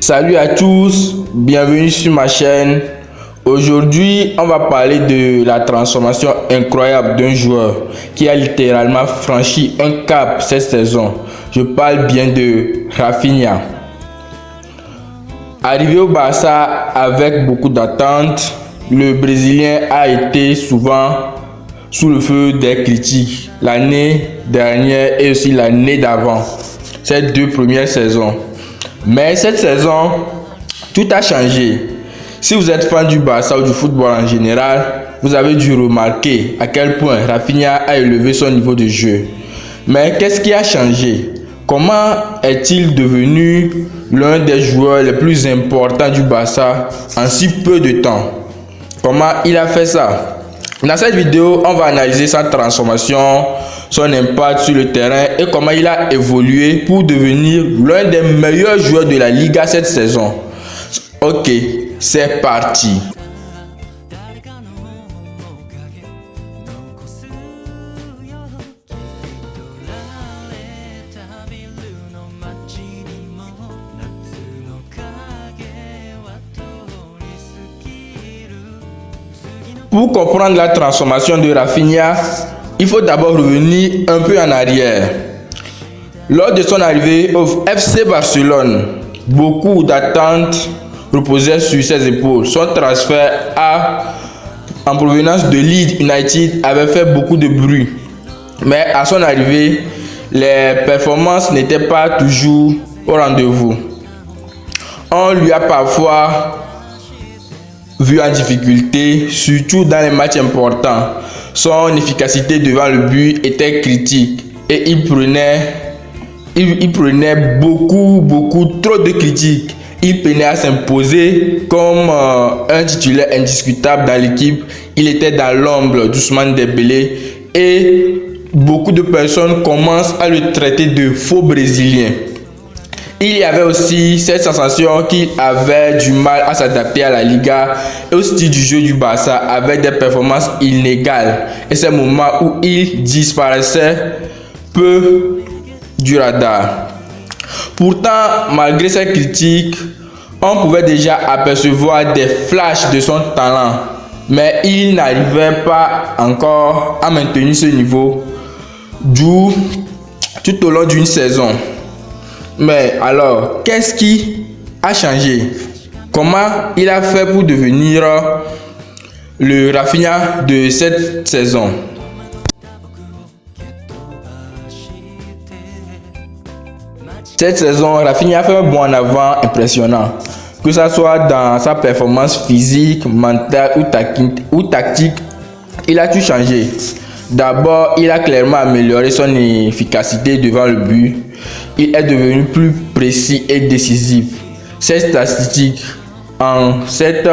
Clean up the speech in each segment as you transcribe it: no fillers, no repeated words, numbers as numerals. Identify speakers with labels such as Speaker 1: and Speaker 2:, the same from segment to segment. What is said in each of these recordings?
Speaker 1: Salut à tous, bienvenue sur ma chaîne. Aujourd'hui, on va parler de la transformation incroyable d'un joueur qui a littéralement franchi un cap cette saison. Je parle bien de Rafinha. Arrivé au Barça avec beaucoup d'attentes, le Brésilien a été souvent sous le feu des critiques l'année dernière et aussi l'année d'avant, ces deux premières saisons. Mais cette saison, tout a changé. Si vous êtes fan du Barça ou du football en général, vous avez dû remarquer à quel point Rafinha a élevé son niveau de jeu. Mais qu'est-ce qui a changé? Comment est-il devenu l'un des joueurs les plus importants du Barça en si peu de temps? Comment il a fait ça? Dans cette vidéo, on va analyser sa transformation, son impact sur le terrain et comment il a évolué pour devenir l'un des meilleurs joueurs de la Liga cette saison. Ok, c'est parti. Pour comprendre la transformation de Rafinha, il faut d'abord revenir un peu en arrière. Lors de son arrivée au FC Barcelone, beaucoup d'attentes reposaient sur ses épaules. Son transfert en provenance de Leeds United avait fait beaucoup de bruit. Mais à son arrivée, les performances n'étaient pas toujours au rendez-vous. On lui a parfois vu en difficulté, surtout dans les matchs importants. Son efficacité devant le but était critique et il prenait beaucoup trop de critiques. Il peinait à s'imposer comme un titulaire indiscutable dans l'équipe. Il était dans l'ombre d'Ousmane Dembélé et beaucoup de personnes commencent à le traiter de faux brésilien. Il y avait aussi cette sensation qu'il avait du mal à s'adapter à la Liga et au style du jeu du Barça avec des performances inégales et ces moments où il disparaissait peu du radar. Pourtant, malgré ces critiques, on pouvait déjà apercevoir des flashs de son talent, mais il n'arrivait pas encore à maintenir ce niveau tout au long d'une saison. Mais alors, qu'est-ce qui a changé? Comment il a fait pour devenir le Rafinha de cette saison? Cette saison, Rafinha a fait un bond en avant impressionnant. Que ce soit dans sa performance physique, mentale ou tactique, il a tout changé. D'abord, il a clairement amélioré son efficacité devant le but. Il est devenu plus précis et décisif. Ces statistiques en cette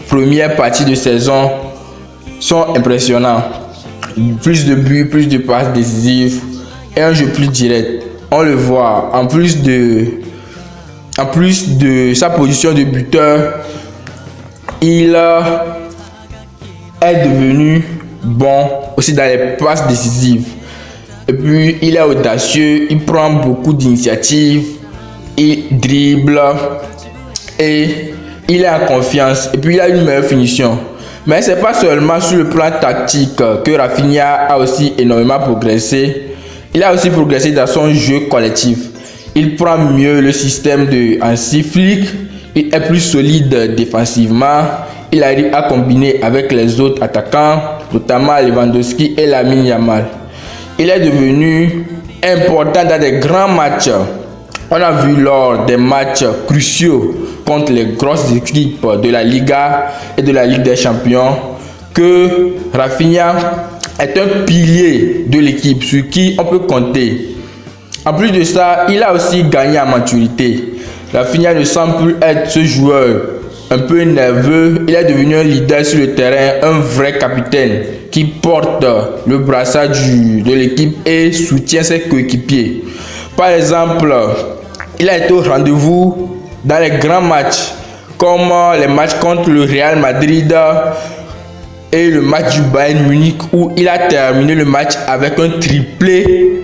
Speaker 1: première partie de saison sont impressionnantes. Plus de buts, plus de passes décisives et un jeu plus direct. On le voit, en plus de sa position de buteur, il est devenu bon aussi dans les passes décisives. Et puis il est audacieux, il prend beaucoup d'initiatives, il dribble et il est en confiance. Et puis il a une meilleure finition. Mais c'est pas seulement sur le plan tactique que Rafinha a aussi énormément progressé. Il a aussi progressé dans son jeu collectif. Il prend mieux le système de Hansi Flick, il est plus solide défensivement, il arrive à combiner avec les autres attaquants, notamment Lewandowski et Lamine Yamal. Il est devenu important dans des grands matchs. On a vu lors des matchs cruciaux contre les grosses équipes de la Liga et de la Ligue des Champions que Rafinha est un pilier de l'équipe sur qui on peut compter. En plus de ça, il a aussi gagné en maturité. Rafinha ne semble plus être ce joueur un peu nerveux. Il est devenu un leader sur le terrain, un vrai capitaine qui porte le brassard de l'équipe et soutient ses coéquipiers. Par exemple, il a été au rendez-vous dans les grands matchs comme les matchs contre le Real Madrid et le match du Bayern Munich où il a terminé le match avec un triplé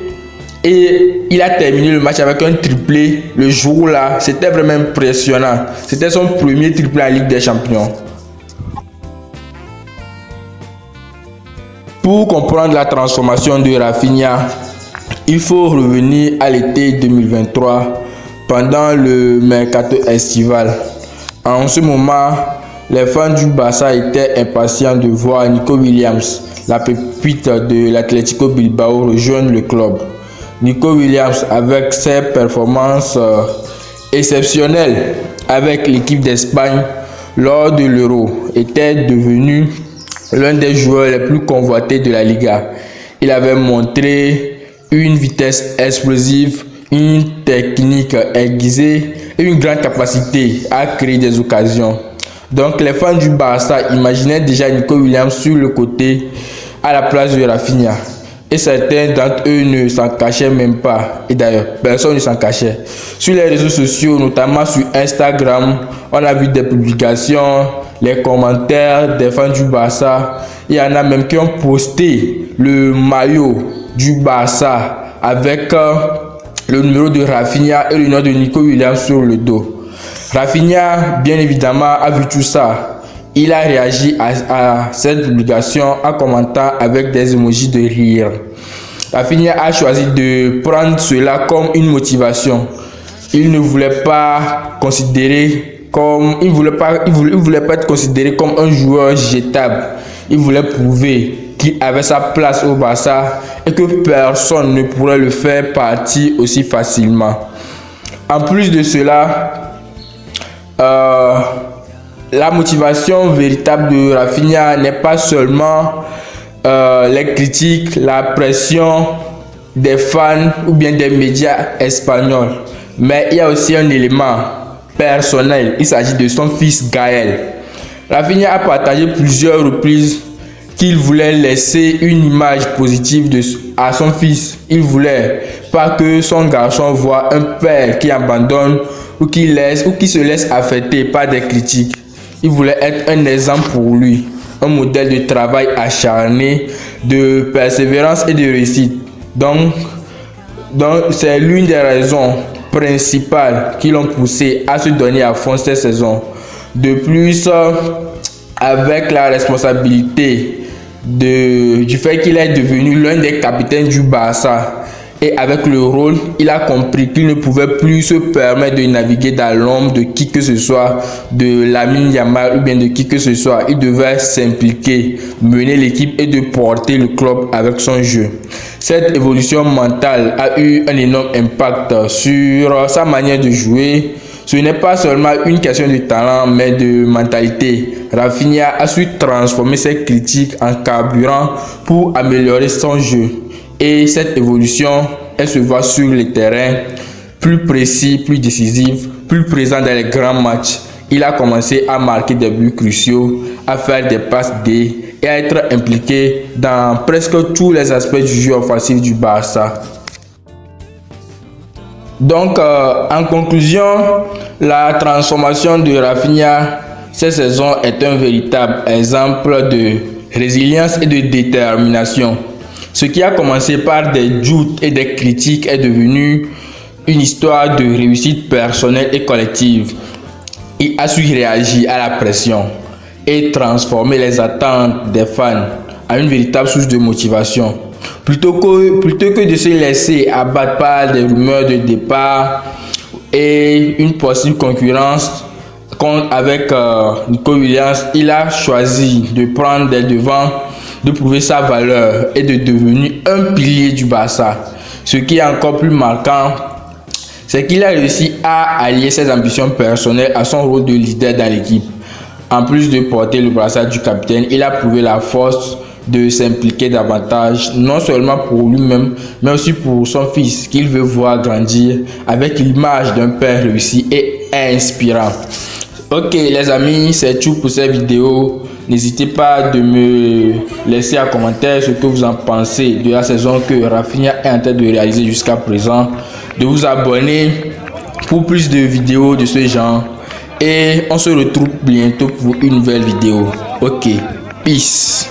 Speaker 1: Et il a terminé le match avec un triplé. Le jour-là, c'était vraiment impressionnant. C'était son premier triplé en Ligue des Champions. Pour comprendre la transformation de Rafinha, il faut revenir à l'été 2023 pendant le mercato estival. En ce moment, les fans du Barça étaient impatients de voir Nico Williams, la pépite de l'Atlético Bilbao, rejoindre le club. Nico Williams, avec ses performances exceptionnelles avec l'équipe d'Espagne lors de l'Euro, était devenu l'un des joueurs les plus convoités de la Liga. Il avait montré une vitesse explosive, une technique aiguisée et une grande capacité à créer des occasions. Donc les fans du Barça imaginaient déjà Nico Williams sur le côté à la place de Rafinha. Et certains d'entre eux ne s'en cachaient même pas. Et d'ailleurs, personne ne s'en cachait. Sur les réseaux sociaux, notamment sur Instagram, on a vu des publications, les commentaires des fans du Barça. Il y en a même qui ont posté le maillot du Barça avec le numéro de Rafinha et le nom de Nico Williams sur le dos. Rafinha, bien évidemment, a vu tout ça. Il a réagi à cette publication en commentant avec des emojis de rire. Rafinha a choisi de prendre cela comme une motivation. Il ne voulait pas considérer comme il voulait pas être considéré comme un joueur jetable. Il voulait prouver qu'il avait sa place au Barça et que personne ne pourrait le faire partir aussi facilement. En plus de cela, la motivation véritable de Rafinha n'est pas seulement les critiques, la pression des fans ou bien des médias espagnols, mais il y a aussi un élément personnel. Il s'agit de son fils Gaël. Rafinha a partagé plusieurs reprises qu'il voulait laisser une image positive à son fils. Il voulait pas que son garçon voit un père qui abandonne ou qui se laisse affecter par des critiques. Il voulait être un exemple pour lui, un modèle de travail acharné, de persévérance et de réussite. Donc c'est l'une des raisons principales qui l'ont poussé à se donner à fond cette saison. De plus, avec la responsabilité du fait qu'il est devenu l'un des capitaines du Barça, et avec le rôle, il a compris qu'il ne pouvait plus se permettre de naviguer dans l'ombre de qui que ce soit, de Lamine Yamal ou bien de qui que ce soit. Il devait s'impliquer, mener l'équipe et de porter le club avec son jeu. Cette évolution mentale a eu un énorme impact sur sa manière de jouer. Ce n'est pas seulement une question de talent, mais de mentalité. Rafinha a su transformer ses critiques en carburant pour améliorer son jeu. Et cette évolution, elle se voit sur le terrain, plus précis, plus décisif, plus présent dans les grands matchs. Il a commencé à marquer des buts cruciaux, à faire des passes D et à être impliqué dans presque tous les aspects du jeu offensif du Barça. Donc, en conclusion, la transformation de Rafinha cette saison est un véritable exemple de résilience et de détermination. Ce qui a commencé par des doutes et des critiques est devenu une histoire de réussite personnelle et collective. Il a su réagir à la pression et transformer les attentes des fans en une véritable source de motivation. Plutôt que de se laisser abattre par des rumeurs de départ et une possible concurrence avec Nico Williams, il a choisi de prendre des devants, de prouver sa valeur et de devenir un pilier du Barça. Ce qui est encore plus marquant, c'est qu'il a réussi à allier ses ambitions personnelles à son rôle de leader dans l'équipe. En plus de porter le brassard du capitaine, il a prouvé la force de s'impliquer davantage, non seulement pour lui-même, mais aussi pour son fils qu'il veut voir grandir avec l'image d'un père réussi et inspirant. Ok les amis, c'est tout pour cette vidéo. N'hésitez pas de me laisser en commentaire ce que vous en pensez de la saison que Rafinha est en train de réaliser jusqu'à présent. De vous abonner pour plus de vidéos de ce genre. Et on se retrouve bientôt pour une nouvelle vidéo. Ok, peace.